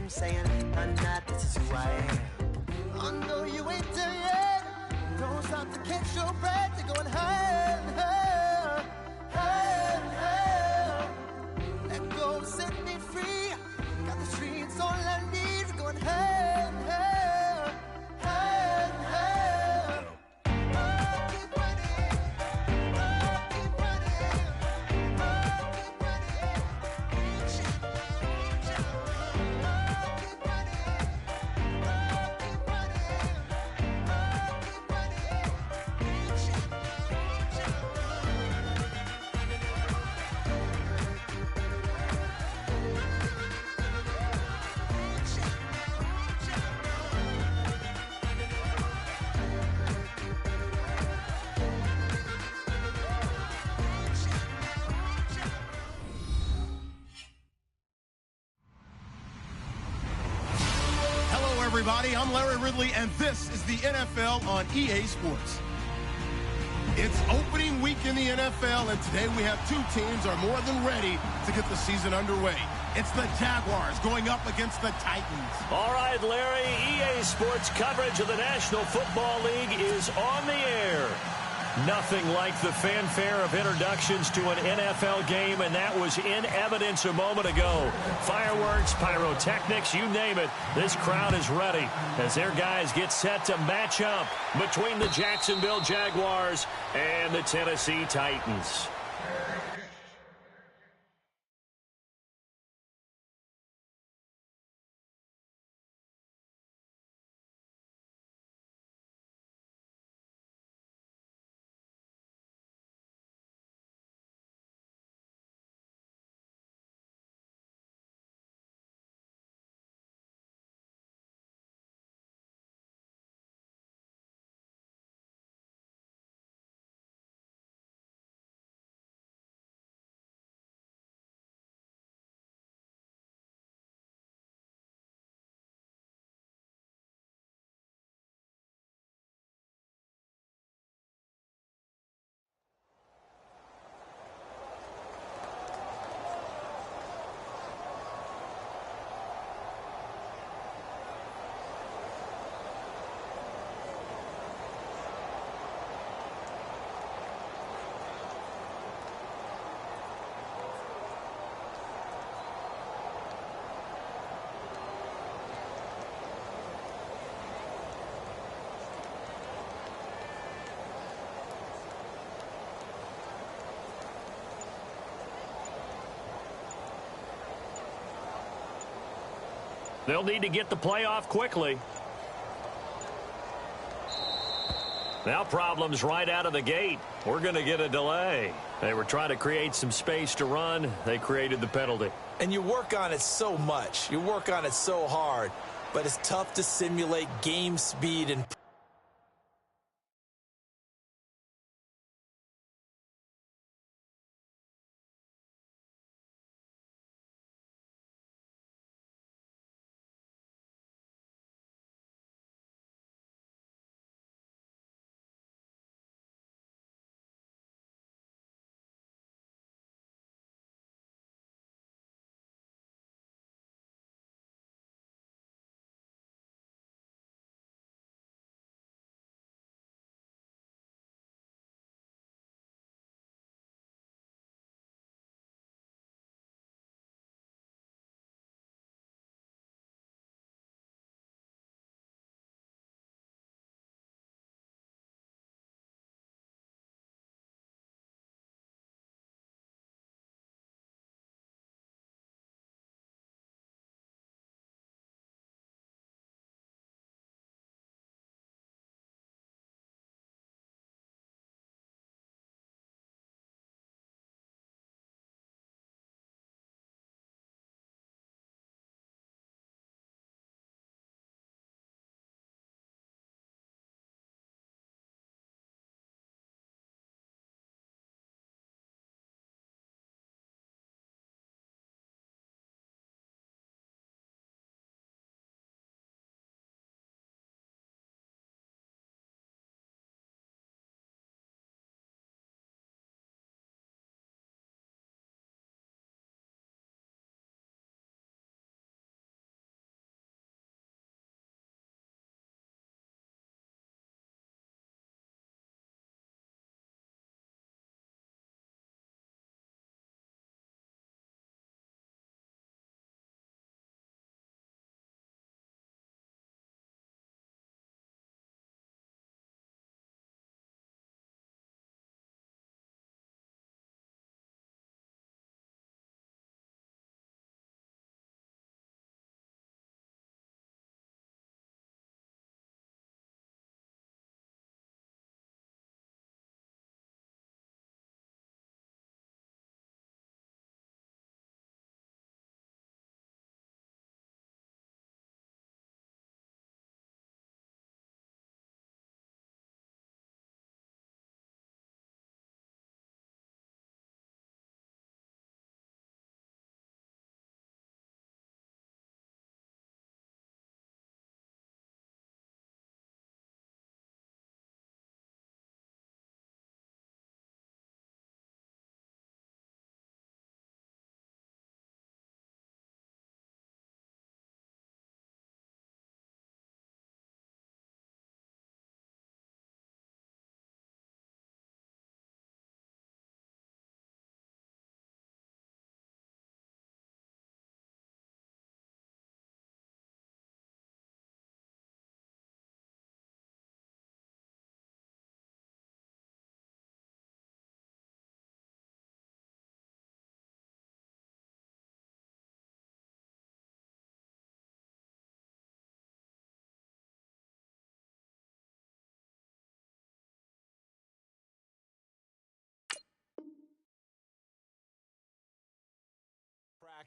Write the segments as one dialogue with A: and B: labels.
A: I'm saying, nah, this is who I am. I know you ain't there yet. Don't stop to catch your breath. You're going higher, higher, higher, higher. Let go, set me free. Got the streets, all I need. We're going higher, higher, higher, higher. Oh, keep running. Oh, keep running. Oh, keep running. Reach out, reach out. Oh, keep running. Oh, keep running. Oh, keep running. Reach out, reach out.
B: Hello, everybody. I'm Larry Ridley, and this is the NFL on EA Sports. It's opening week in the NFL, and today we have two teams are more than ready to get the season underway. It's the Jaguars going up against the Titans.
C: All right, Larry, EA Sports coverage of the National Football League is on the air. Nothing like the fanfare of introductions to an NFL game, and that was in evidence a moment ago. Fireworks, pyrotechnics, you name it. This crowd is ready as their guys get set to match up between the Jacksonville Jaguars and the Tennessee Titans. They'll need to get the play off quickly. Now problems right out of the gate. We're going to get a delay. They were trying to create some space to run. They created the penalty.
D: And you work on it so much. You work on it so hard. But it's tough to simulate game speed and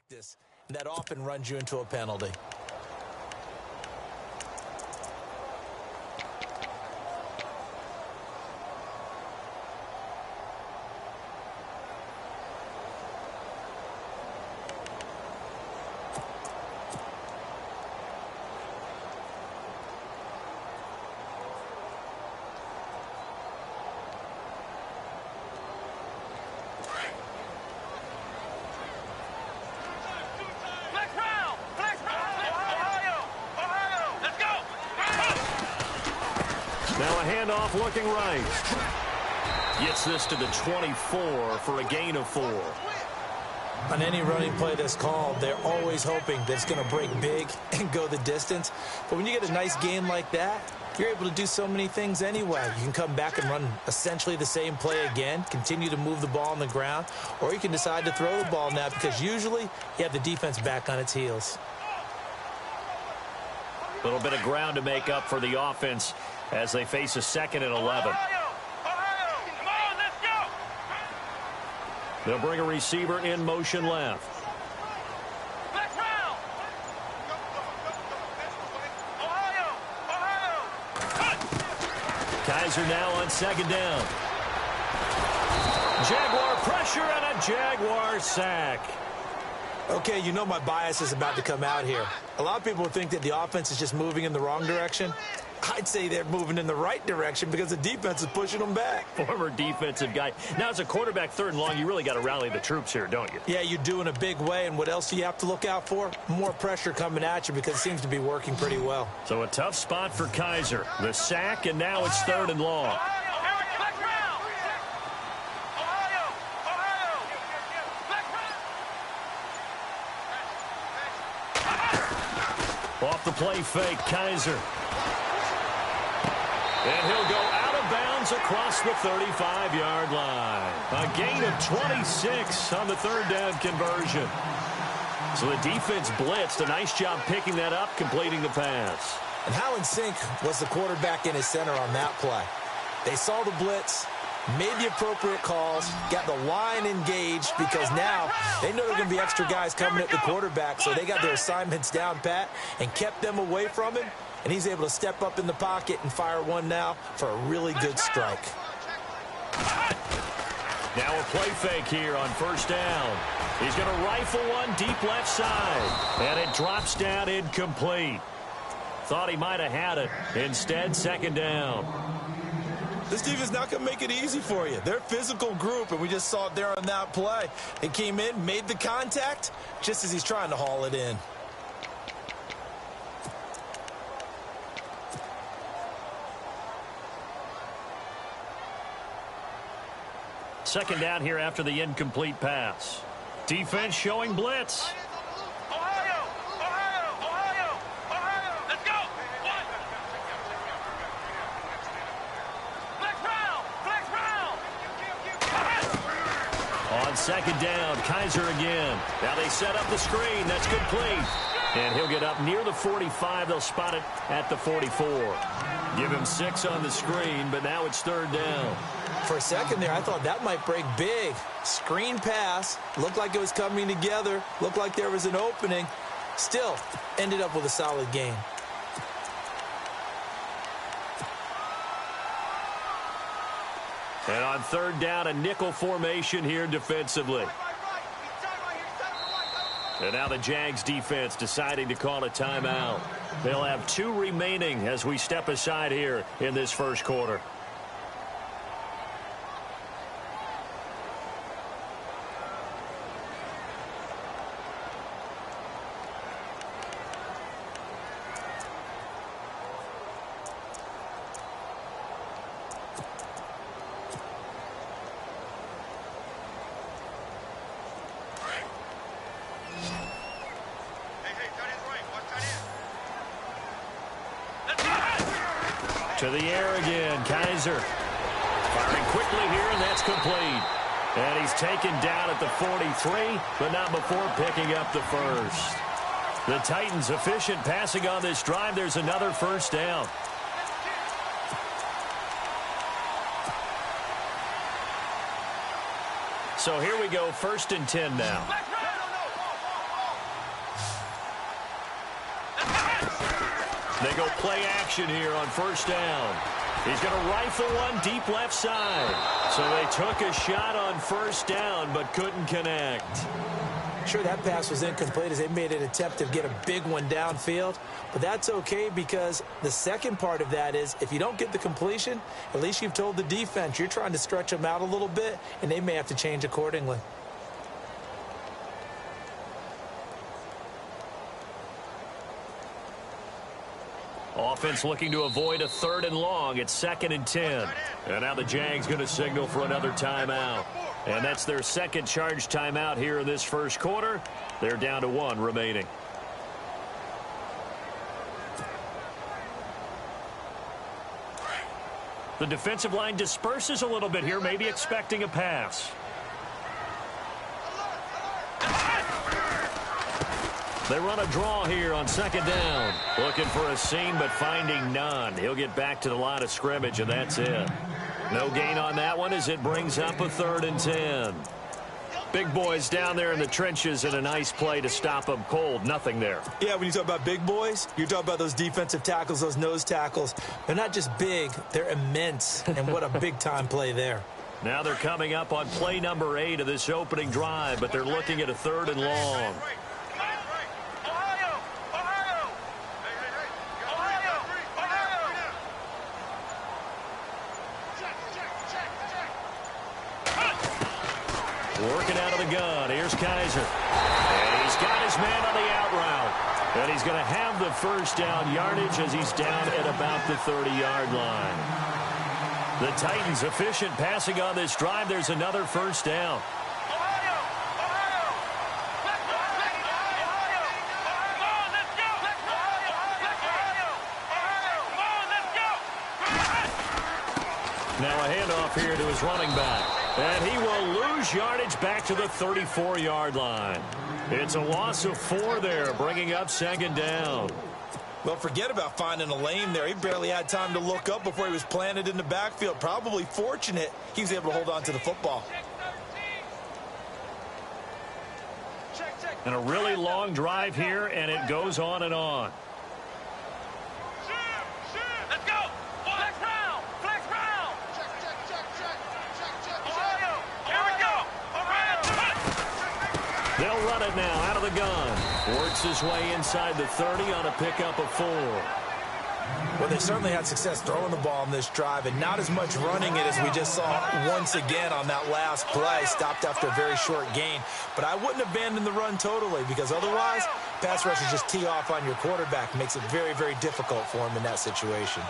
D: practice, and that often runs you into a penalty.
C: Now a handoff looking right. Gets this to the 24 for a gain of 4.
D: On any running play that's called, they're always hoping that it's going to break big and go the distance. But when you get a nice game like that, you're able to do so many things anyway. You can come back and run essentially the same play again, continue to move the ball on the ground, or you can decide to throw the ball now because usually you have the defense back on its heels.
C: A little bit of ground to make up for the offense as they face a 2nd and 11. They'll bring a receiver in motion left. Kaiser now on 2nd down. Jaguar pressure and a Jaguar sack.
D: Okay, you know my bias is about to come out here. A lot of people think that the offense is just moving in the wrong direction. I'd say they're moving in the right direction because the defense is pushing them back.
C: Former defensive guy. Now, as a quarterback, 3rd and long, you really got to rally the troops here, don't you?
D: Yeah, you do in a big way. And what else do you have to look out for? More pressure coming at you because it seems to be working pretty well.
C: So a tough spot for Kaiser. The sack, and now it's 3rd and long. Off the play fake, Kaiser. And he'll go out of bounds across the 35-yard line. A gain of 26 on the 3rd down conversion. So the defense blitzed. A nice job picking that up, completing the pass.
D: And how in sync was the quarterback and his center on that play? They saw the blitz, made the appropriate calls, got the line engaged because now they know there are going to be extra guys coming at the quarterback, so they got their assignments down pat and kept them away from him, and he's able to step up in the pocket and fire one now for a really good strike.
C: Now a play fake here on 1st down. He's going to rifle one deep left side, and it drops down incomplete. Thought he might have had it. Instead, 2nd down.
D: This defense not going to make it easy for you. They're a physical group, and we just saw it there on that play. They came in, made the contact, just as he's trying to haul it in.
C: Second down here after the incomplete pass. Defense showing blitz. On 2nd down, Kaiser again. Now they set up the screen. That's complete. And he'll get up near the 45. They'll spot it at the 44. Give him 6 on the screen, but now it's 3rd down.
D: For a second there, I thought that might break big. Screen pass. Looked like it was coming together. Looked like there was an opening. Still, ended up with a solid game.
C: And on 3rd down, a nickel formation here defensively. And now the Jags defense deciding to call a timeout. They'll have 2 remaining as we step aside here in this 1st quarter. To the air again, Kaiser. Firing quickly here, and that's complete. And he's taken down at the 43, but not before picking up the 1st. The Titans efficient passing on this drive. There's another 1st down. So here we go, 1st and 10 now. They go play action here on first down. He's going to rifle one deep left side. So they took a shot on first down but couldn't connect.
D: Sure, that pass was incomplete as they made an attempt to get a big one downfield. But that's okay because the second part of that is if you don't get the completion, at least you've told the defense you're trying to stretch them out a little bit, and they may have to change accordingly.
C: Offense looking to avoid a 3rd and long. It's 2nd and 10. And now the Jags going to signal for another timeout. And that's their second charge timeout here in this first quarter. They're down to 1 remaining. The defensive line disperses a little bit here, maybe expecting a pass. They run a draw here on 2nd down. Looking for a seam, but finding none. He'll get back to the line of scrimmage, and that's it. No gain on that one as it brings up a 3rd and 10. Big boys down there in the trenches, and a nice play to stop them cold. Nothing there.
D: Yeah, when you talk about big boys, you're talking about those defensive tackles, those nose tackles. They're not just big, they're immense, and what a big-time play there.
C: Now they're coming up on play number 8 of this opening drive, but they're looking at a 3rd and long. Working out of the gun. Here's Kaiser. And he's got his man on the out route. And he's going to have the first down yardage as he's down at about the 30-yard line. The Titans efficient passing on this drive. There's another first down. Now a handoff here to his running back. And he will lose yardage back to the 34-yard line. It's a loss of 4 there, bringing up 2nd down.
D: Well, forget about finding a lane there. He barely had time to look up before he was planted in the backfield. Probably fortunate he was able to hold on to the football.
C: And a really long drive here, and it goes on and on. They'll run it now out of the gun. Works his way inside the 30 on a pickup of 4.
D: Well, they certainly had success throwing the ball on this drive and not as much running it as we just saw once again on that last play. Stopped after a very short gain. But I wouldn't abandon the run totally because otherwise, pass rushers just tee off on your quarterback. Makes it very, very difficult for him in that situation.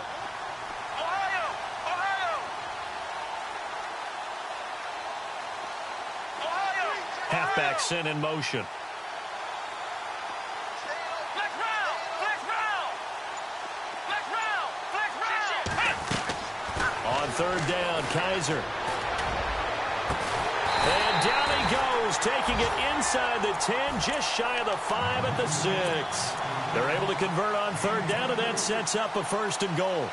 C: Halfback sent in motion. On 3rd down, Kaiser. And down he goes, taking it inside the 10, just shy of the 5 at the 6. They're able to convert on 3rd down, and that sets up a 1st and goal.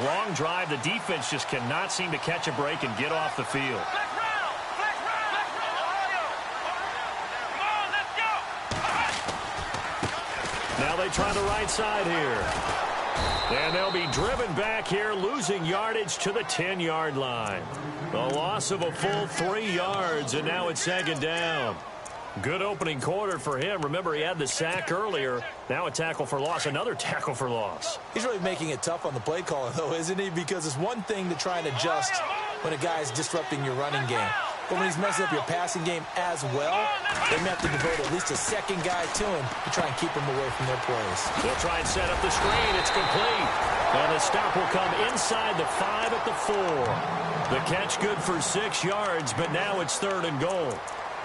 C: Long drive. The defense just cannot seem to catch a break and get off the field. Now they try the right side here. And they'll be driven back here, losing yardage to the 10-yard line. A loss of a full 3 yards, and now it's 2nd down. Good opening quarter for him. Remember, he had the sack earlier. Now a tackle for loss, another tackle for loss.
D: He's really making it tough on the play caller, though, isn't he? Because it's one thing to try and adjust when a guy is disrupting your running game. But when he's messing up your passing game as well, they may have to devote at least a 2nd guy to him to try and keep him away from their plays.
C: They'll try and set up the screen. It's complete. And the stop will come inside the 5 at the 4. The catch good for 6 yards, but now it's 3rd and goal.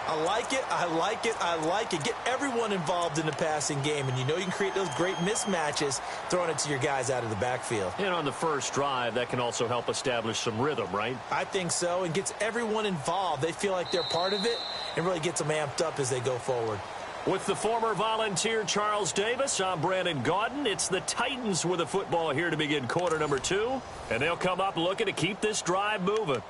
D: I like it, I like it, I like it. Get everyone involved in the passing game, and you know you can create those great mismatches throwing it to your guys out of the backfield.
C: And on the first drive, that can also help establish some rhythm, right?
D: I think so, and gets everyone involved. They feel like they're part of it, and really gets them amped up as they go forward.
C: With the former Volunteer Charles Davis, I'm Brandon Gaudin. It's the Titans with the football here to begin quarter number 2, and they'll come up looking to keep this drive moving.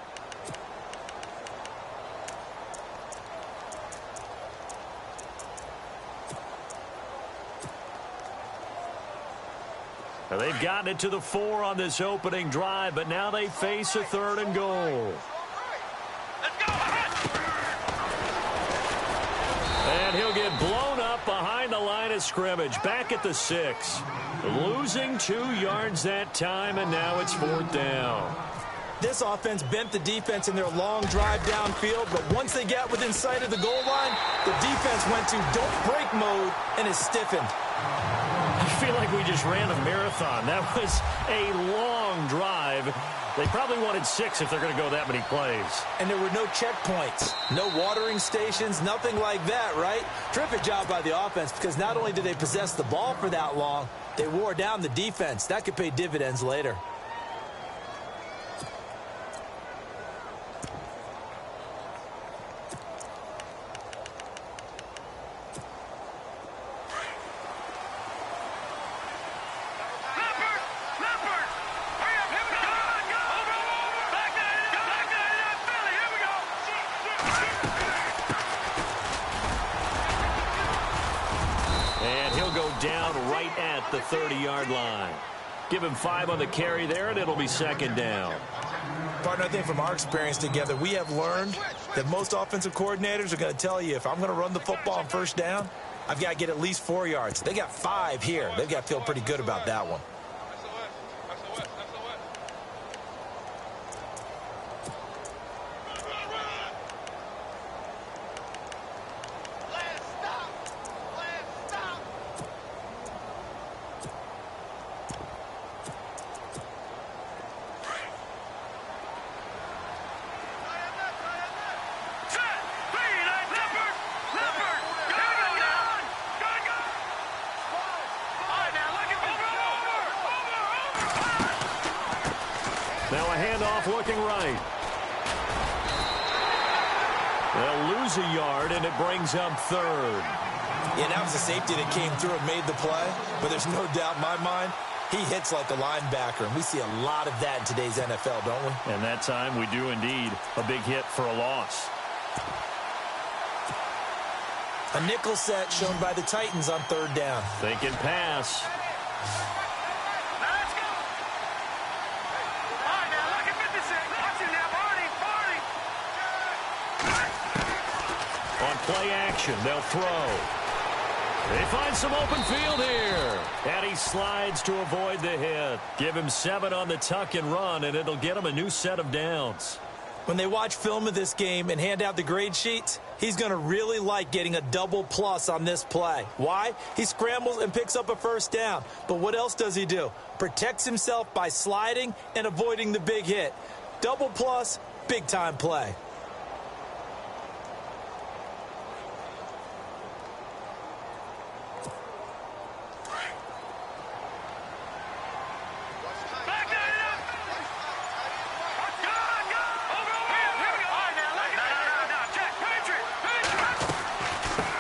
C: Now, they've gotten it to the 4 on this opening drive, but now they face a 3rd and goal. And he'll get blown up behind the line of scrimmage, back at the 6. Losing 2 yards that time, and now it's 4th down.
D: This offense bent the defense in their long drive downfield, but once they got within sight of the goal line, the defense went to don't break mode and is stiffened.
C: I feel like we just ran a marathon. That was a long drive. They probably wanted 6 if they're going to go that many plays. And
D: there were no checkpoints, no watering stations, nothing like that, right? Terrific job by the offense, because not only did they possess the ball for that long, they wore down the defense. That could pay dividends later.
C: Down right at the 30-yard line. Give him 5 on the carry there, and it'll be 2nd down.
D: Partner, I think from our experience together, we have learned that most offensive coordinators are going to tell you, if I'm going to run the football on 1st down, I've got to get at least 4 yards. They got 5 here. They've got to feel pretty good about that one.
C: Now a handoff looking right. They'll lose a yard, and it brings up 3rd.
D: Yeah, that was a safety that came through and made the play. But there's no doubt in my mind, he hits like a linebacker. And we see a lot of that in today's NFL, don't we?
C: And that time we do indeed. A big hit for a loss.
D: A nickel set shown by the Titans on 3rd down.
C: Thinking pass. Play action. They'll throw. They find some open field here. And he slides to avoid the hit. Give him 7 on the tuck and run, and it'll get him a new set of downs.
D: When they watch film of this game and hand out the grade sheets, he's going to really like getting a double plus on this play. Why? He scrambles and picks up a 1st down. But what else does he do? Protects himself by sliding and avoiding the big hit. Double plus, big-time play.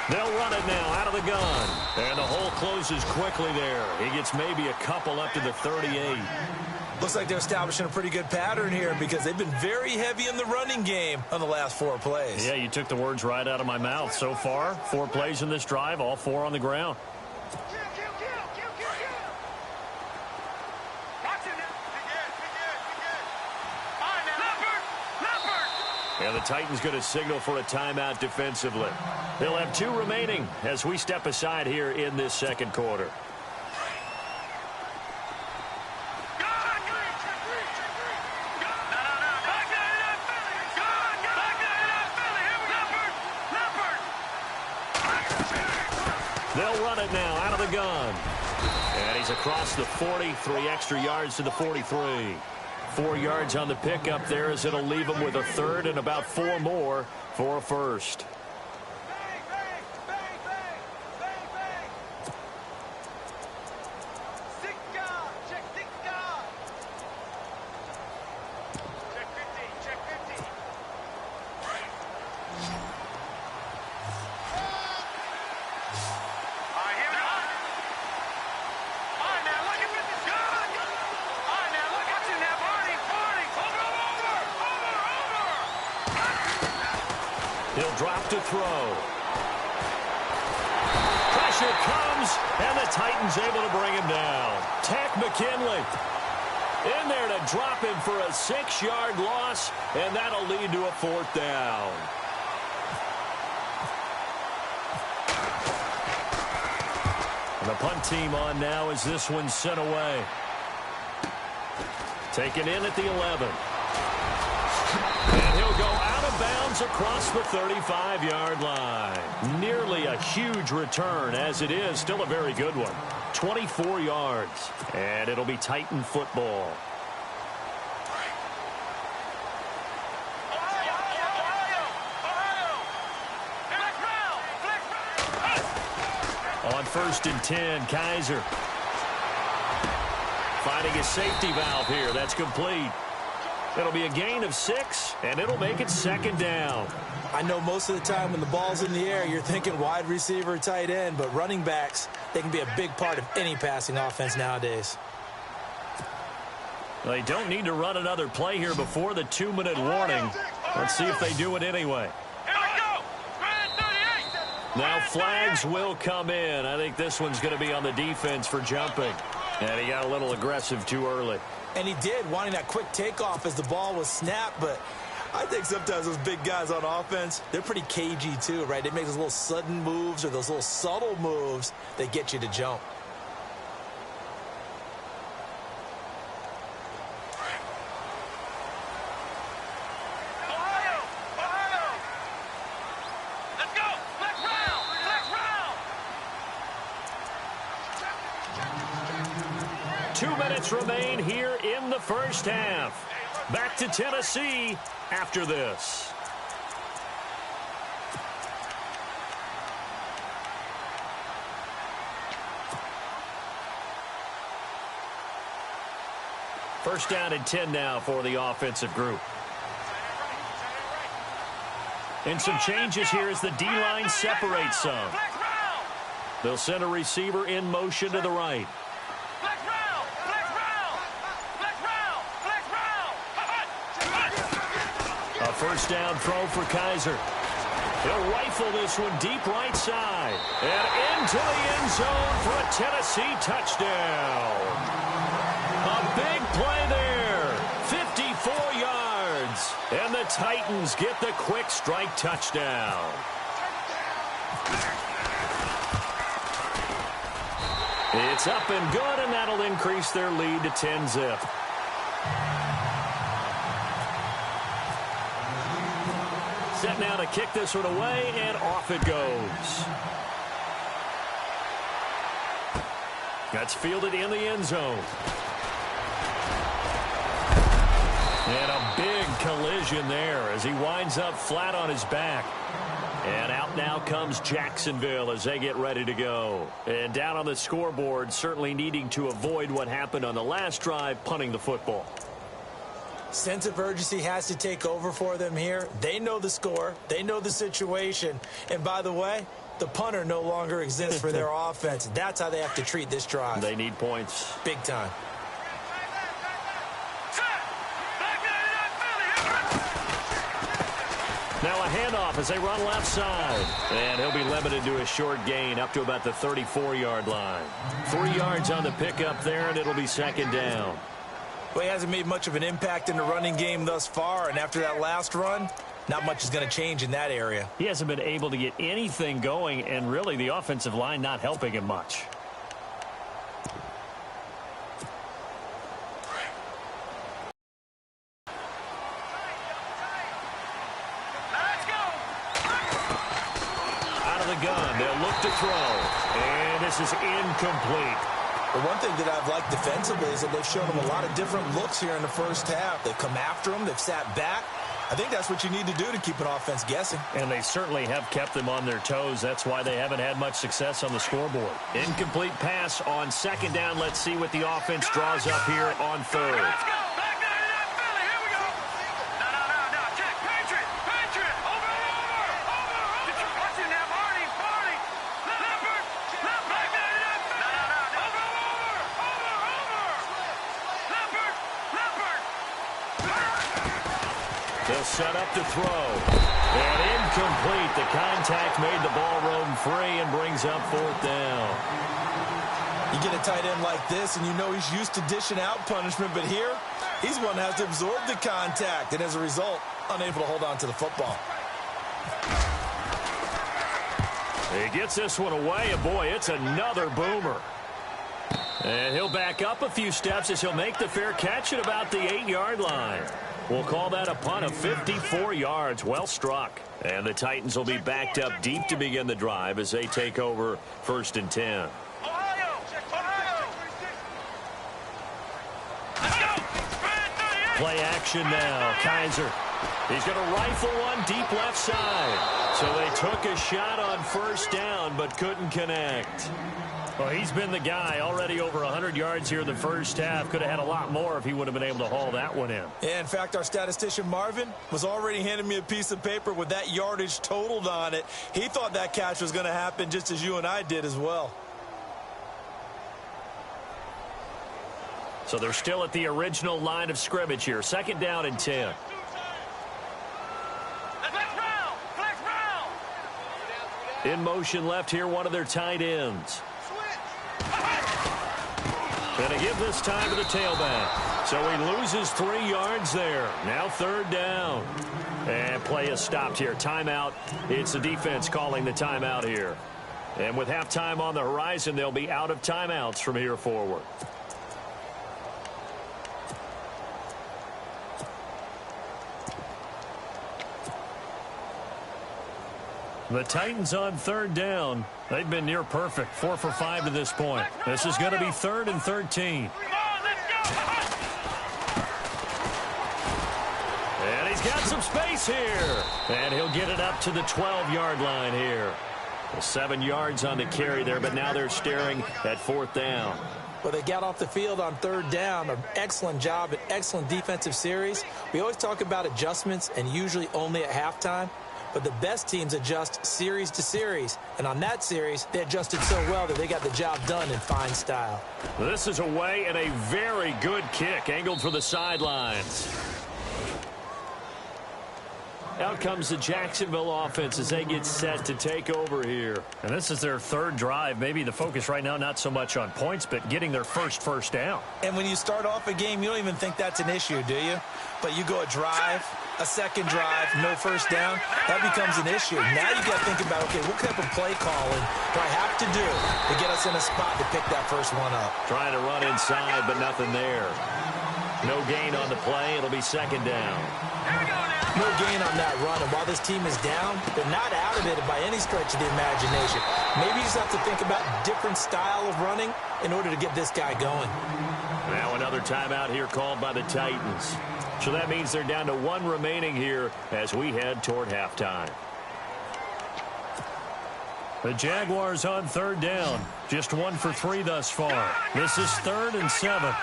C: They'll run it now out of the gun. And the hole closes quickly there. He gets maybe a couple up to the 38.
D: Looks like they're establishing a pretty good pattern here because they've been very heavy in the running game on the last 4 plays.
C: Yeah, you took the words right out of my mouth. So far, 4 plays in this drive, all 4 on the ground. And the Titans going to signal for a timeout defensively. They'll have 2 remaining as we step aside here in this 2nd quarter. They'll run it now out of the gun. And he's across the 40, 3 extra yards to the 43. 4 yards on the pickup there as it'll leave him with a 3rd and about 4 more for a 1st. He'll drop to throw. Pressure comes, and the Titans able to bring him down. attack McKinley. In there to drop him for a 6-yard loss, and that'll lead to a 4th down. And the punt team on now as this one's sent away. Taken in at the 11. And he'll go out of bounds across the 35-yard line. Nearly a huge return, as it is still a very good one. 24 yards. And it'll be Titan football. On 1st and 10, Kaiser. Finding a safety valve here. That's complete. It'll be a gain of 6, and it'll make it 2nd down.
D: I know most of the time when the ball's in the air, you're thinking wide receiver, tight end, but running backs, they can be a big part of any passing offense nowadays.
C: They don't need to run another play here before the 2-minute warning. Let's see if they do it anyway. Now flags will come in. I think this one's going to be on the defense for jumping. And he got a little aggressive too early.
D: And he did, wanting that quick takeoff as the ball was snapped. But I think sometimes those big guys on offense, they're pretty cagey too, right? They make those little sudden moves or those little subtle moves that get you to jump.
C: Remain here in the 1st half. Back to Tennessee after this. First down and 10 now for the offensive group. And some changes here as the D-line separates some. They'll send a receiver in motion to the right. First down throw for Kaiser. He'll rifle this one deep right side. And into the end zone for a Tennessee touchdown. A big play there. 54 yards. And the Titans get the quick strike touchdown. It's up and good, and that'll increase their lead to 10-zip. Set now to kick this one away, and off it goes. That's fielded in the end zone. And a big collision there as he winds up flat on his back. And out now comes Jacksonville as they get ready to go. And down on the scoreboard, certainly needing to avoid what happened on the last drive, punting the football.
D: Sense of urgency has to take over for them here. They know the score. They know the situation. And by the way, the punter no longer exists for their offense. That's how they have to treat this drive.
C: They need points.
D: Big time.
C: Now a handoff as they run left side. And he'll be limited to a short gain up to about the 34-yard line. 3 yards on the pickup there, and it'll be 2nd down.
D: Well, he hasn't made much of an impact in the running game thus far, and after that last run, not much is going to change in that area.
C: He hasn't been able to get anything going, and really the offensive line not helping him much. Out of the gun, they'll look to throw, and this is incomplete.
D: The one thing that I've liked defensively is that they've shown him a lot of different looks here in the first half. They've come after him. They've sat back. I think that's what you need to do to keep an offense guessing.
C: And they certainly have kept them on their toes. That's why they haven't had much success on the scoreboard. Incomplete pass on 2nd down. Let's see what the offense draws up here on 3rd.
E: Let's go. Back there to that Philly. Here we go. No. Check. Patriot. Over. Get your clutch in there, Marty. Leopard. Back there to that Philly. Over. Leopard.
C: They'll set up to throw. And incomplete. The contact made the ball roam free and brings up 4th down.
D: You get a tight end like this, and you know he's used to dishing out punishment, but here, he's one that has to absorb the contact, and as a result, unable to hold on to the football.
C: He gets this one away, and boy, it's another boomer. And he'll back up a few steps as he'll make the fair catch at about the 8-yard line. We'll call that a punt of 54 yards. Well struck. And the Titans will be backed up deep to begin the drive as they take over 1st and 10. Play action now. Kaiser. He's going to rifle one deep left side. So they took a shot on 1st down but couldn't connect. Well, he's been the guy already over 100 yards here in the first half. Could have had a lot more if he would have been able to haul that one in.
D: Yeah, in fact, our statistician Marvin was already handing me a piece of paper with that yardage totaled on it. He thought that catch was going to happen just as you and I did as well.
C: So they're still at the original line of scrimmage here. 2nd down and 10. In motion left here, one of their tight ends. Going to give this time to the tailback. So he loses 3 yards there. Now 3rd down. And play is stopped here. Timeout. It's the defense calling the timeout here. And with halftime on the horizon, they'll be out of timeouts from here forward. The Titans on 3rd down. They've been near perfect. 4 for 5 to this point. This is going to be 3rd and 13. And he's got some space here. And he'll get it up to the 12-yard line here. 7 yards on the carry there, but now they're staring at 4th down.
D: Well, they got off the field on 3rd down. An excellent job, an excellent defensive series. We always talk about adjustments and usually only at halftime. But the best teams adjust series to series. And on that series, they adjusted so well that they got the job done in fine style.
C: This is away and a very good kick angled for the sidelines. Out comes the Jacksonville offense as they get set to take over here. And this is their 3rd drive. Maybe the focus right now not so much on points, but getting their first down.
D: And when you start off a game, you don't even think that's an issue, do you? But you go a drive, a 2nd drive, no 1st down, that becomes an issue. Now you got to think about, okay, what type of play calling do I have to do to get us in a spot to pick that first one up?
C: Trying to run inside, but nothing there. No gain on the play. It'll be 2nd down.
D: No gain on that run, and while this team is down, they're not out of it by any stretch of the imagination. Maybe you just have to think about different style of running in order to get this guy going.
C: Now another timeout here called by the Titans. So that means they're down to 1 remaining here as we head toward halftime. The Jaguars on 3rd down. Just 1 for 3 thus far. This is 3rd and 7.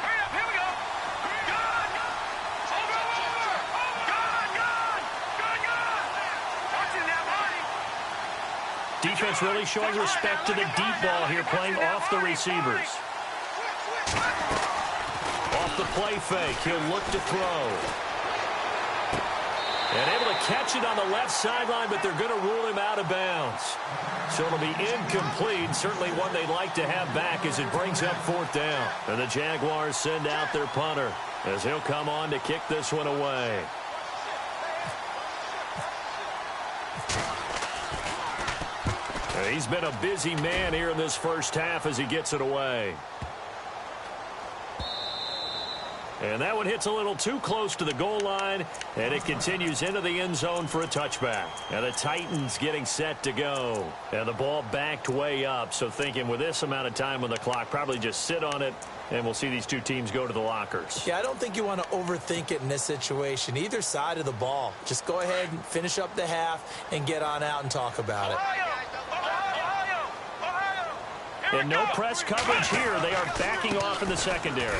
C: Defense really showing respect to the deep ball here, playing off the receivers. Off the play fake, he'll look to throw. And able to catch it on the left sideline, but they're going to rule him out of bounds. So it'll be incomplete, certainly one they'd like to have back as it brings up 4th down. And the Jaguars send out their punter as he'll come on to kick this one away. He's been a busy man here in this first half as he gets it away. And that one hits a little too close to the goal line, and it continues into the end zone for a touchback. And the Titans getting set to go. And the ball backed way up, so thinking with this amount of time on the clock, probably just sit on it, and we'll see these 2 teams go to the lockers.
D: Yeah, I don't think you want to overthink it in this situation. Either side of the ball. Just go ahead and finish up the half and get on out and talk about it.
C: And no press coverage here. They are backing off in the secondary.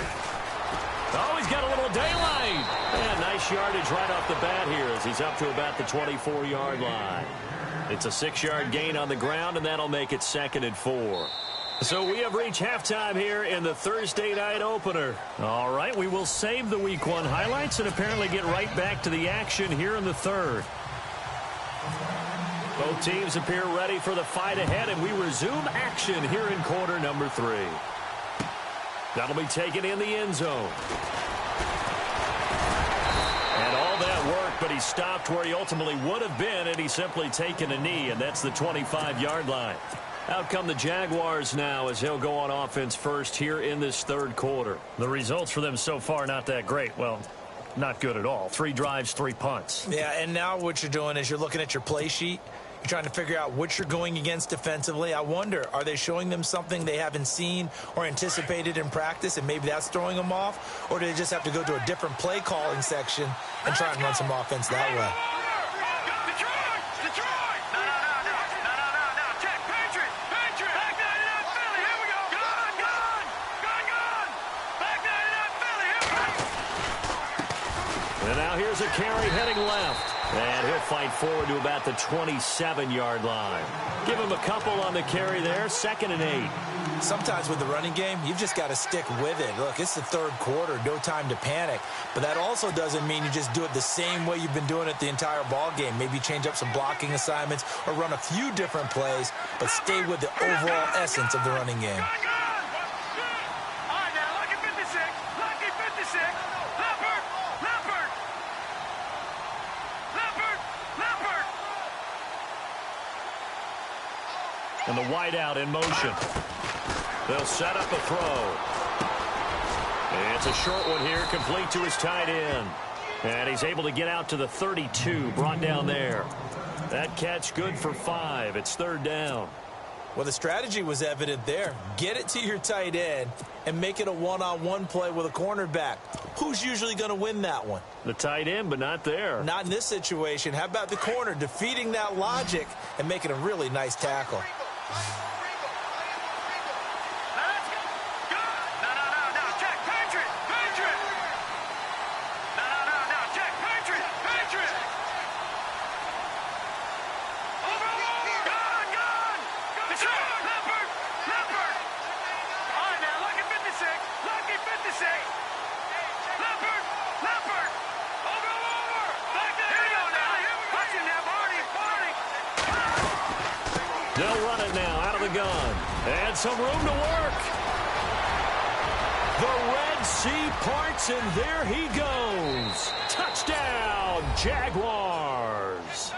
C: Oh, he's got a little daylight. And nice yardage right off the bat here as he's up to about the 24-yard line. It's a 6-yard gain on the ground, and that'll make it 2nd and 4. So we have reached halftime here in the Thursday night opener. All right, we will save the Week 1 highlights and apparently get right back to the action here in the 3rd. Both teams appear ready for the fight ahead, and we resume action here in quarter number 3. That'll be taken in the end zone. And all that work, but he stopped where he ultimately would have been had he simply taken a knee, and that's the 25-yard line. Out come the Jaguars now as he'll go on offense first here in this third quarter. The results for them so far not that great. Well, not good at all. 3 drives, 3 punts.
D: Yeah, and now what you're doing is you're looking at your play sheet. You're trying to figure out what you're going against defensively. I wonder, are they showing them something they haven't seen or anticipated in practice, and maybe that's throwing them off? Or do they just have to go to a different play calling section and try and run some offense that way?
C: And now here's a carry heading left. And he'll fight forward to about the 27-yard line. Give him a couple on the carry there. 2nd and 8.
D: Sometimes with the running game, you've just got to stick with it. Look, it's the third quarter. No time to panic. But that also doesn't mean you just do it the same way you've been doing it the entire ball game. Maybe change up some blocking assignments or run a few different plays, but stay with the overall essence of the running game.
C: And the wideout in motion. They'll set up a throw. It's a short one here, complete to his tight end. And he's able to get out to the 32, brought down there. That catch good for 5. It's 3rd down.
D: Well, the strategy was evident there. Get it to your tight end and make it a one-on-one play with a cornerback. Who's usually going to win that one?
C: The tight end, but not there.
D: Not in this situation. How about the corner defeating that logic and making a really nice tackle?
C: They'll run it now out of the gun. And some room to work. The Red Sea parts, and there he goes. Touchdown, Jaguars.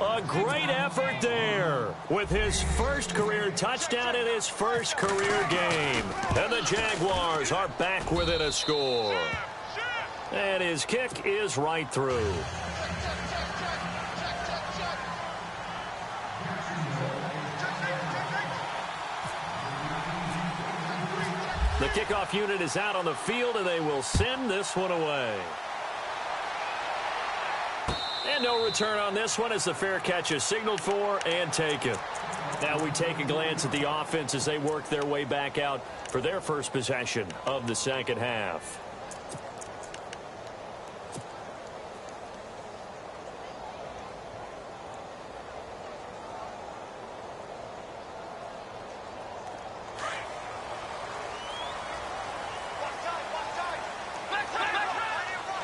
C: A great effort there with his first career touchdown in his first career game. And the Jaguars are back within a score. And his kick is right through. The kickoff unit is out on the field, and they will send this one away. And no return on this one as the fair catch is signaled for and taken. Now we take a glance at the offense as they work their way back out for their first possession of the second half.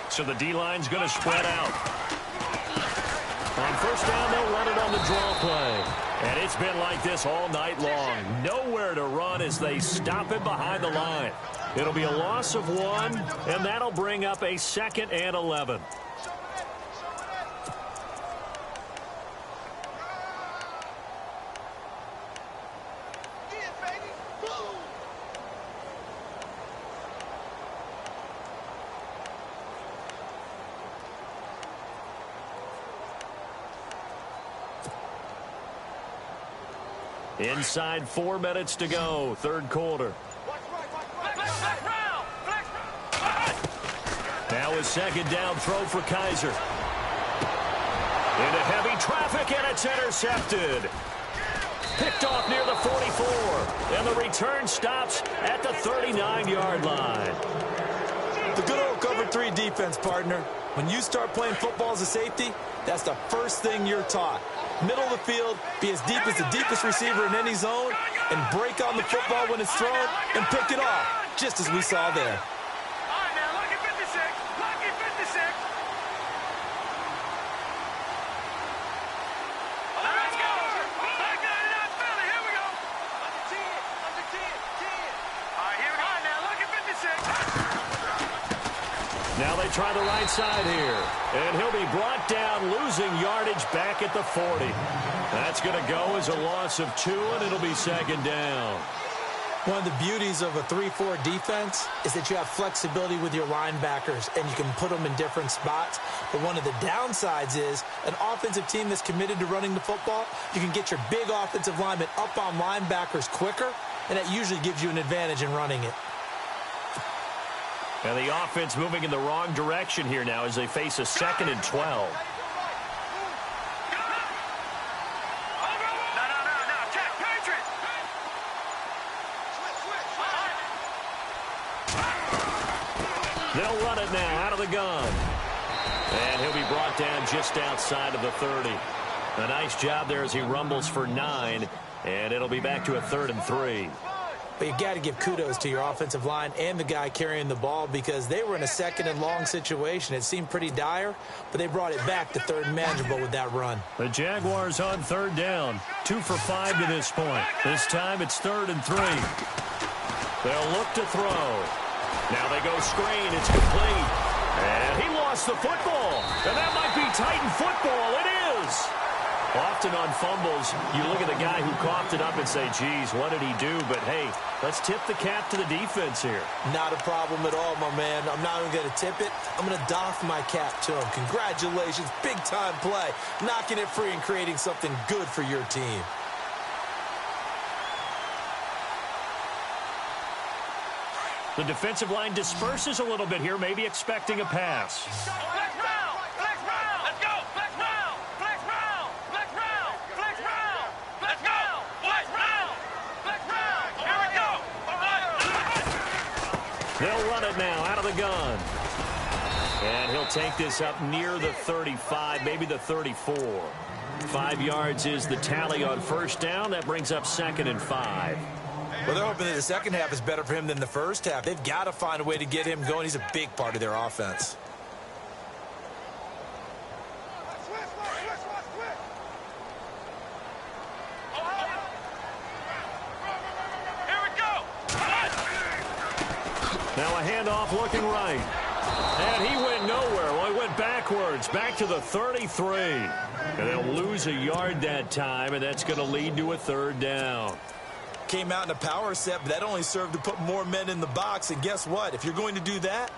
C: So the D-line's going to spread out. On first down, they'll run it on the draw play. And it's been like this all night long. Nowhere to run as they stop it behind the line. It'll be a loss of 1, and that'll bring up a 2nd and 11. Inside 4 minutes to go, third quarter. Now a second down throw for Kaiser. Into heavy traffic, and it's intercepted. Picked off near the 44, and the return stops at the 39-yard line.
D: The good old cover 3 defense, partner. When you start playing football as a safety, that's the first thing you're taught. Middle of the field, be as deep as the deepest receiver in any zone, and break on the football when it's thrown and pick it off, just as we saw there.
E: Here we go. Under 10. All right, here we go. Now look at
C: Now they try the right side here. And he'll be brought down, losing yardage back at the 40. That's going to go as a loss of 2, and it'll be second down.
D: One of the beauties of a 3-4 defense is that you have flexibility with your linebackers, and you can put them in different spots. But one of the downsides is an offensive team that's committed to running the football, you can get your big offensive linemen up on linebackers quicker, and that usually gives you an advantage in running it.
C: And the offense moving in the wrong direction here now as they face a 2nd and 12. They'll run it now out of the gun. And he'll be brought down just outside of the 30. A nice job there as he rumbles for 9. And it'll be back to a 3rd and 3.
D: But you got to give kudos to your offensive line and the guy carrying the ball because they were in a 2nd and long situation. It seemed pretty dire, but they brought it back to 3rd and manageable with that run.
C: The Jaguars on 3rd down. 2 for 5 to this point. This time it's 3rd and 3. They'll look to throw. Now they go screen. It's complete. And he lost the football. And that might be Titan football. It is. Often on fumbles, you look at the guy who coughed it up and say, geez, what did he do? But, hey, let's tip the cap to the defense here.
D: Not a problem at all, my man. I'm not even going to tip it. I'm going to doff my cap to him. Congratulations. Big-time play. Knocking it free and creating something good for your team.
C: The defensive line disperses a little bit here, maybe expecting a pass. They'll run it now out of the gun. And he'll take this up near the 35, maybe the 34. 5 yards is the tally on 1st down. That brings up 2nd and 5.
D: Well, they're hoping that the second half is better for him than the first half. They've got to find a way to get him going. He's a big part of their offense.
C: Now a handoff looking right. And he went nowhere. Well, he went backwards, back to the 33. And they'll lose a yard that time, and that's going to lead to a 3rd down.
D: Came out in a power set, but that only served to put more men in the box. And guess what? If you're going to do that,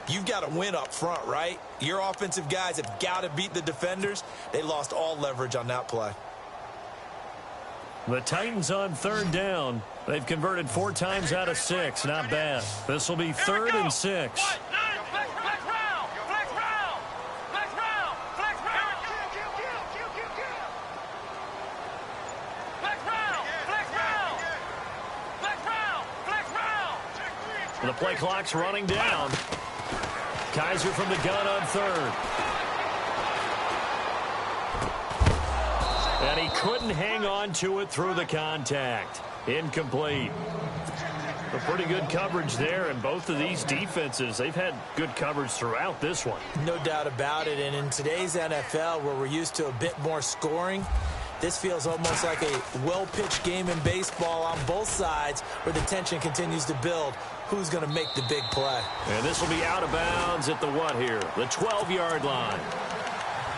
D: you've got to win up front, right? Your offensive guys have got to beat the defenders. They lost all leverage on that play.
C: The Titans on 3rd down. They've converted 4 times out of 6. Not bad. This will be 3rd and 6. The play clock's running down. Kaiser from the gun on 3rd. And he couldn't hang on to it through the contact. Incomplete. A pretty good coverage there, and both of these defenses, they've had good coverage throughout this one.
D: No doubt about it, and in today's NFL, where we're used to a bit more scoring, this feels almost like a well-pitched game in baseball on both sides where the tension continues to build. Who's going to make the big play?
C: And this will be out of bounds at the what here? The 12-yard line.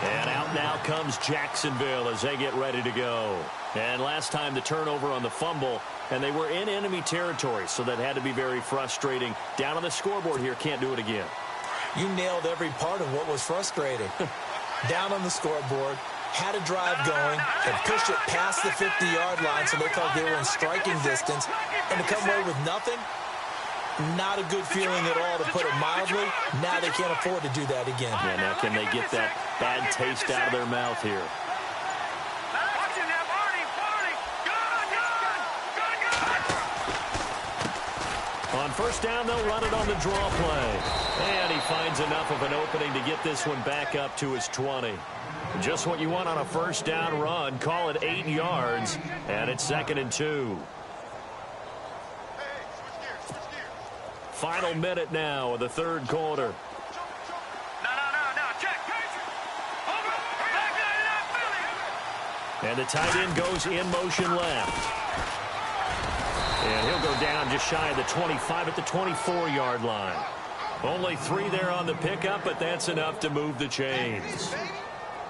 C: And out now comes Jacksonville as they get ready to go. And last time the turnover on the fumble, and they were in enemy territory, so that had to be very frustrating. Down on the scoreboard here, can't do it again.
D: You nailed every part of what was frustrating. Down on the scoreboard, had a drive going, and pushed it past the 50-yard line so they felt they were in striking distance, and to come away with nothing, not a good feeling at all, to put it mildly. Now they can't afford to do that again.
C: Yeah, now can they get that bad taste out of their mouth here? On 1st down, they'll run it on the draw play. And he finds enough of an opening to get this one back up to his 20. Just what you want on a 1st down run. Call it 8 yards, and it's 2nd and 2. Final minute now of the 3rd quarter. And the tight end goes in motion left. And he'll go down just shy of the 25 at the 24-yard line. Only 3 there on the pickup, but that's enough to move the chains.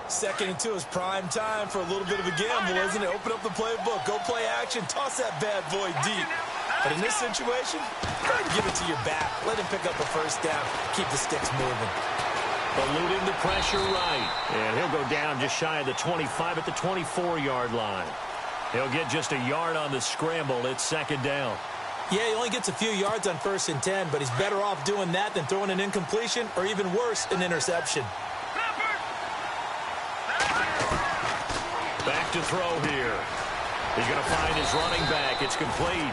D: 2nd and 2 is prime time for a little bit of a gamble, isn't it? Open up the playbook, go play action, toss that bad boy deep. But in this situation, go ahead and give it to your back. Let him pick up a first down, keep the sticks moving.
C: Eluding the pressure right. And he'll go down just shy of the 25 at the 24-yard line. He'll get just a yard on the scramble. It's 2nd down.
D: Yeah, he only gets a few yards on 1st and 10, but he's better off doing that than throwing an incompletion or even worse, an interception.
C: Back to throw here. He's going to find his running back. It's complete.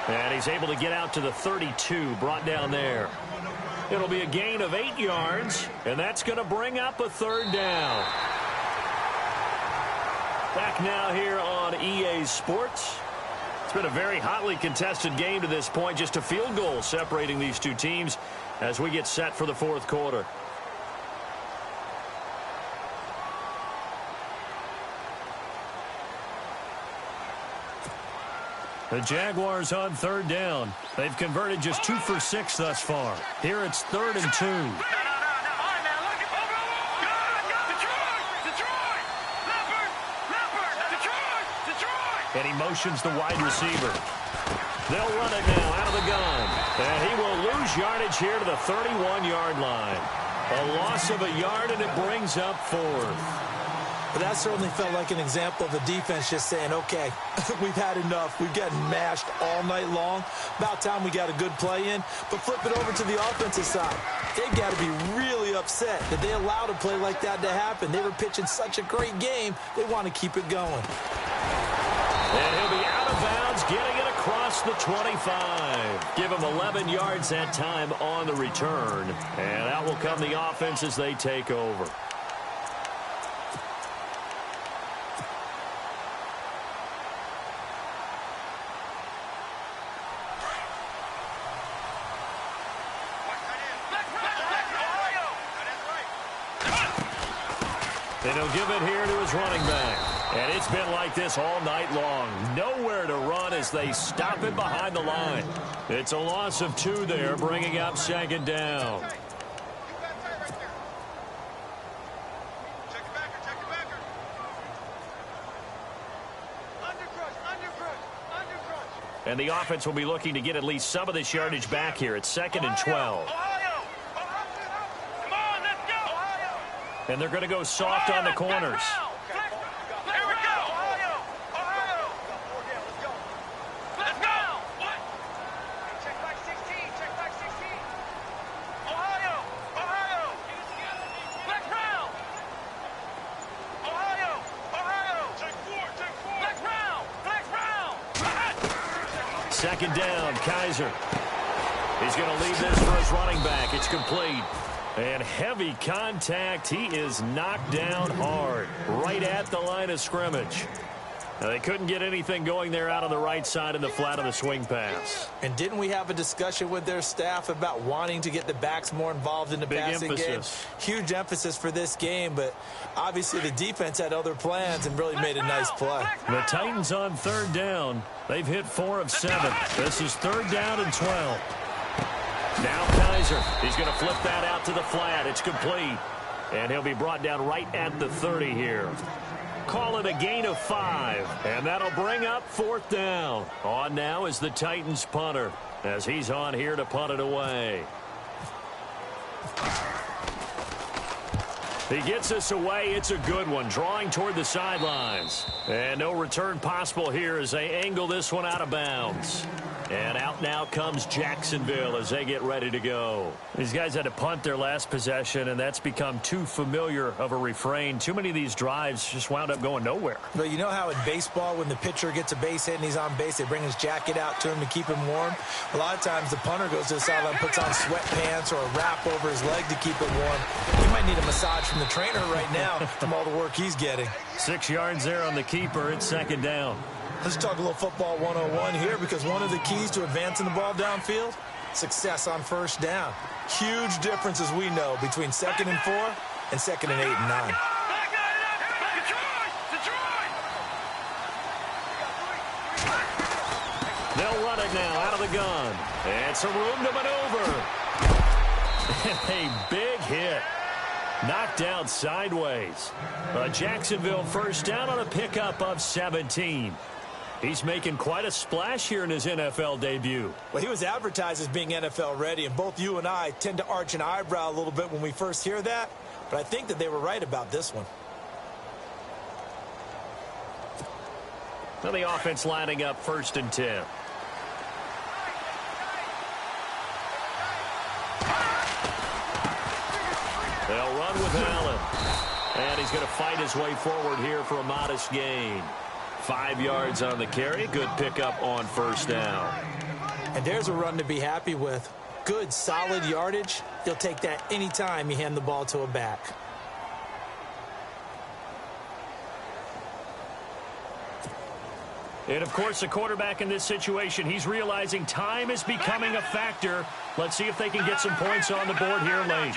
C: And he's able to get out to the 32, brought down there. It'll be a gain of 8 yards, and that's going to bring up a 3rd down. Back now here on EA Sports. It's been a very hotly contested game to this point. Just a field goal separating these two teams as we get set for the 4th quarter. The Jaguars on 3rd down. They've converted just 2 for 6 thus far. Here it's 3rd and 2. And he motions the wide receiver. They'll run it now out of the gun. And he will lose yardage here to the 31-yard line. A loss of a yard, and it brings up 4th.
D: But that certainly felt like an example of the defense just saying, okay, we've had enough. We've gotten mashed all night long. About time we got a good play in. But flip it over to the offensive side. They've got to be really upset that they allowed a play like that to happen. They were pitching such a great game. They want to keep it going.
C: And he'll be out of bounds, getting it across the 25. Give him 11 yards that time on the return. And out will come the offense as they take over. And he'll give it here to his running back. And it's been like this all night long. Nowhere to run as they stop it behind the line. It's a loss of 2 there, bringing up 2nd down. And the offense will be looking to get at least some of this yardage back here. It's 2nd and 12. And they're going to go soft on the corners.
E: Here we go. Ohio. Let's go. Check back 16. Ohio. Black Brown. Ohio. Check 4. Black Brown.
C: 2nd down, Kaiser. He's going to leave this for his running back. It's complete. And heavy contact. He is knocked down hard right at the line of scrimmage. Now, they couldn't get anything going there out on the right side in the flat of the swing pass.
D: And didn't we have a discussion with their staff about wanting to get the backs more involved in the passing game? Huge emphasis for this game, but obviously the defense had other plans and really made a nice play.
C: The Titans on 3rd down. They've hit 4 of 7. This is 3rd down and 12. Now Kaiser. He's going to flip that out to the flat. It's complete. And he'll be brought down right at the 30 here. Call it a gain of 5. And that'll bring up 4th down. On now is the Titans punter as he's on here to punt it away. He gets us away. It's a good one. Drawing toward the sidelines. And no return possible here as they angle this one out of bounds. And out now comes Jacksonville as they get ready to go. These guys had to punt their last possession, and that's become too familiar of a refrain. Too many of these drives just wound up going nowhere.
D: But you know how in baseball, when the pitcher gets a base hit and he's on base, they bring his jacket out to him to keep him warm? A lot of times the punter goes to the sideline, puts on sweatpants or a wrap over his leg to keep it warm. He might need a massage from the trainer right now from all the work he's getting.
C: 6 yards there on the keeper. It's 2nd down.
D: Let's talk a little football 101 here, because one of the keys to advancing the ball downfield, success on 1st down. Huge difference, as we know, between 2nd and 4 and 2nd and 8 and 9. They'll
C: run it now out of the gun. And some room to maneuver. A big hit. Knocked down sideways. Jacksonville first down on a pickup of 17. He's making quite a splash here in his NFL debut.
D: Well, he was advertised as being NFL ready, and both you and I tend to arch an eyebrow a little bit when we first hear that, but I think that they were right about this one.
C: Now the offense lining up 1st and 10. They'll run with Allen. And he's going to fight his way forward here for a modest gain. 5 yards on the carry. Good pickup on 1st down.
D: And there's a run to be happy with. Good, solid yardage. You'll take that anytime you hand the ball to a back.
C: And, of course, the quarterback in this situation, he's realizing time is becoming a factor. Let's see if they can get some points on the board here late.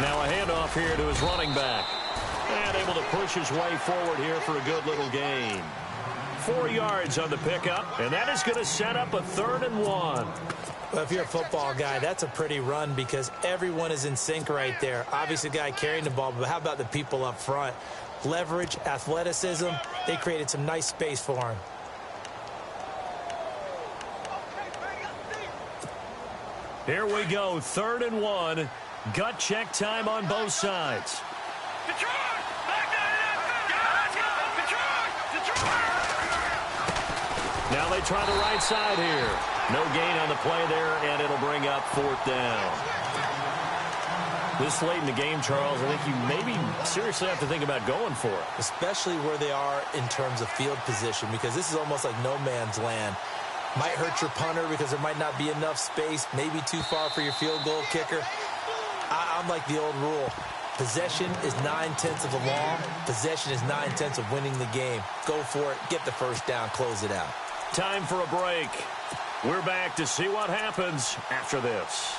C: Now a handoff here to his running back. And able to push his way forward here for a good little gain. 4 yards on the pickup, and that is going to set up a 3rd and 1.
D: Well, if you're a football guy, that's a pretty run because everyone is in sync right there. Obviously, the guy carrying the ball, but how about the people up front? Leverage, athleticism, they created some nice space for him.
C: Here we go, 3rd and 1. Gut check time on both sides. Now they try the right side here. No gain on the play there, and it'll bring up 4th down. This late in the game, Charles, I think you maybe seriously have to think about going for it.
D: Especially where they are in terms of field position, because this is almost like no man's land. Might hurt your punter because there might not be enough space, maybe too far for your field goal kicker. I'm like the old rule. Possession is 9/10 of the law. Possession is 9/10 of winning the game. Go for it. Get the 1st down. Close it out.
C: Time for a break. We're back to see what happens after this.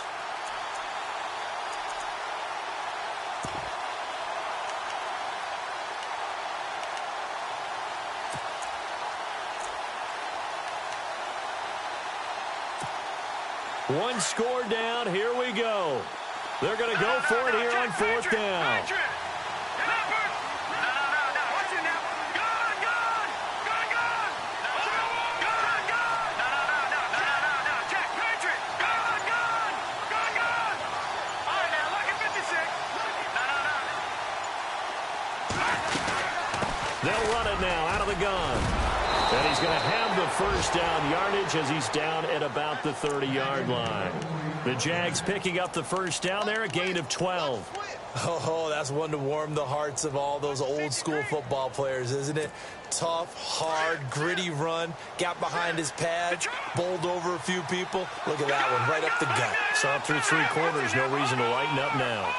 C: One score down. Here we go. They're going to go for it here on 4th down. They'll run it now out of the gun. And he's going to have the 1st down yardage as he's down at about the 30-yard line. The Jags picking up the 1st down there, a gain of 12.
D: Oh, that's one to warm the hearts of all those old-school football players, isn't it? Tough, hard, gritty run. Got behind his pads, bowled over a few people. Look at that one, right up the gut.
C: Saw through 3 quarters, no reason to lighten up now.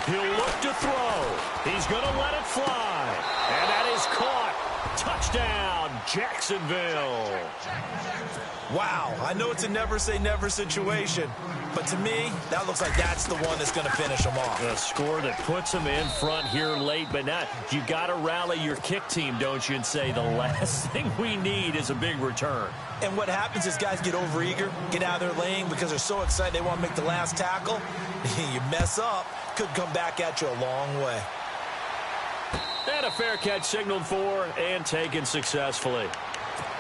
C: He'll look to throw. He's going to let it fly. And that is caught. Touchdown, Jacksonville.
D: Wow, I know it's a never-say-never situation, but to me, that looks like that's the one that's going to finish them off.
C: A score that puts them in front here late, but not. You got to rally your kick team, don't you, and say the last thing we need is a big return.
D: And what happens is guys get overeager, get out of their lane because they're so excited they want to make the last tackle. You mess up, could come back at you a long way.
C: And a fair catch signaled for and taken successfully.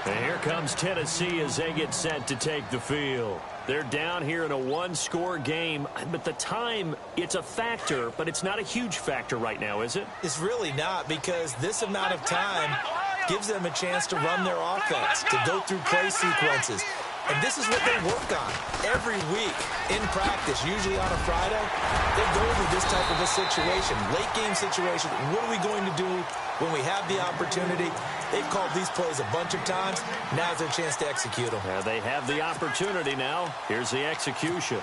C: And here comes Tennessee as they get set to take the field. They're down here in a one-score game, but the time, it's a factor, but it's not a huge factor right now, is it?
D: It's really not, because this amount of time gives them a chance to run their offense, to go through play sequences. And this is what they work on every week in practice, usually on a Friday. They go through this type of a situation, late game situation. What are we going to do when we have the opportunity? They've called these plays a bunch of times. Now's their chance to execute them.
C: Yeah, they have the opportunity now. Here's the execution.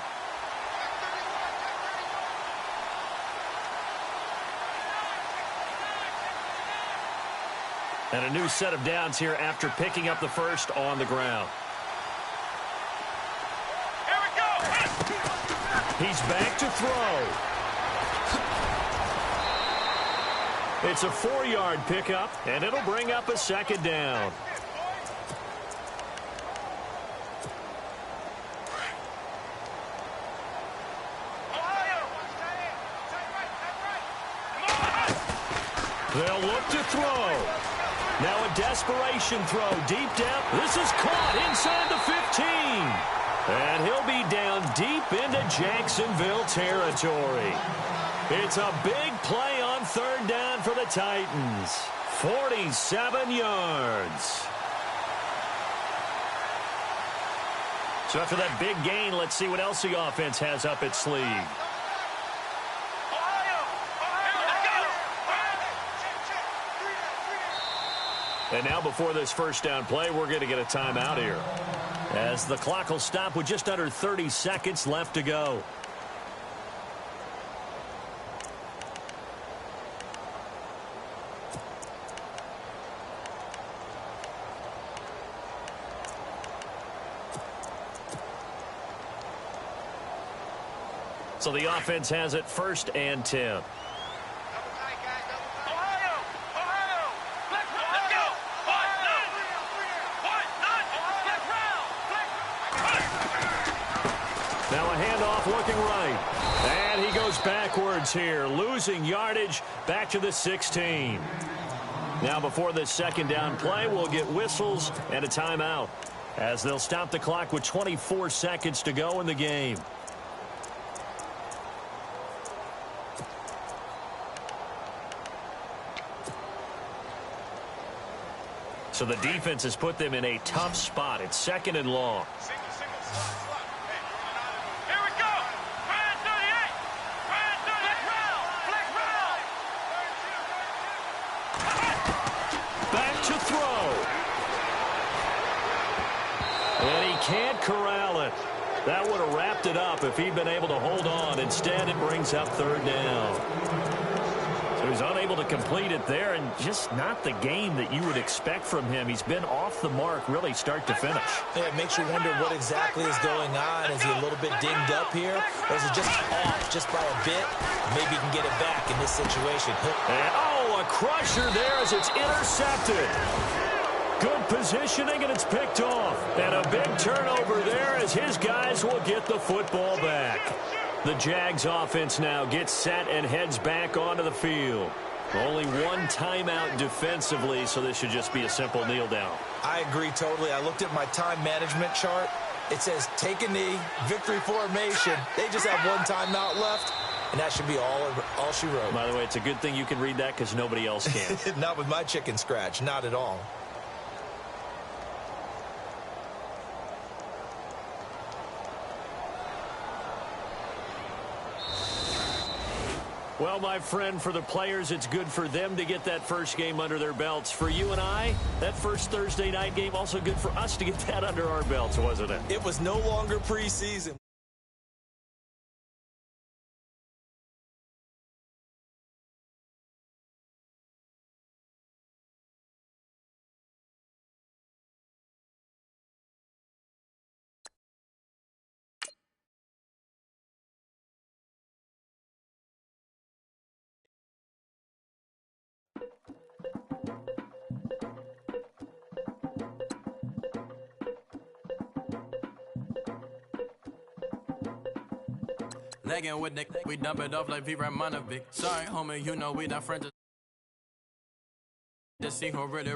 C: And a new set of downs here after picking up the first on the ground.
E: Here we go.
C: He's back to throw. It's a 4-yard pickup, and it'll bring up a second down. They'll look to throw. Now a desperation throw deep down. This is caught inside the 15. And he'll be down deep into Jacksonville territory. It's a big play on third down for the Titans. 47 yards. So after that big gain, let's see what else the offense has up its sleeve. And now before this first down play, we're going to get a timeout here, as the clock will stop with just under 30 seconds left to go. So the offense has it 1st and 10. Now a handoff looking right. And he goes backwards here, losing yardage back to the 16. Now before this second down play, we'll get whistles and a timeout, as they'll stop the clock with 24 seconds to go in the game. So the defense has put them in a tough spot. It's 2nd and long. Back to throw. And he can't corral it. That would have wrapped it up if he'd been able to hold on. Instead, it brings up 3rd down. So he's unable to complete it there, and just not the game that you would expect from him. He's been off the mark really start to finish.
D: Yeah, it makes you wonder what exactly is going on. Is he a little bit dinged up here, or is it just off just by a bit? Maybe he can get it back in this situation.
C: And, oh, a crusher there as it's intercepted. Good positioning, and it's picked off. And a big turnover there as his guys will get the football back. The Jags offense now gets set and heads back onto the field. Only one timeout defensively, so this should just be a simple kneel down.
D: I agree totally. I looked at my time management chart. It says take a knee, victory formation. They just have one timeout left, and that should be all she wrote.
C: By the way, it's a good thing you can read that because nobody else can.
D: Not with my chicken scratch. Not at all.
C: Well, my friend, for the players, it's good for them to get that first game under their belts. For you and I, that first Thursday night game, also good for us to get that under our belts, wasn't it?
D: It was no longer preseason.
F: Legging with Nick, we dump it off like V. Ramanovic. Sorry, homie, you know we not friends. Just see who really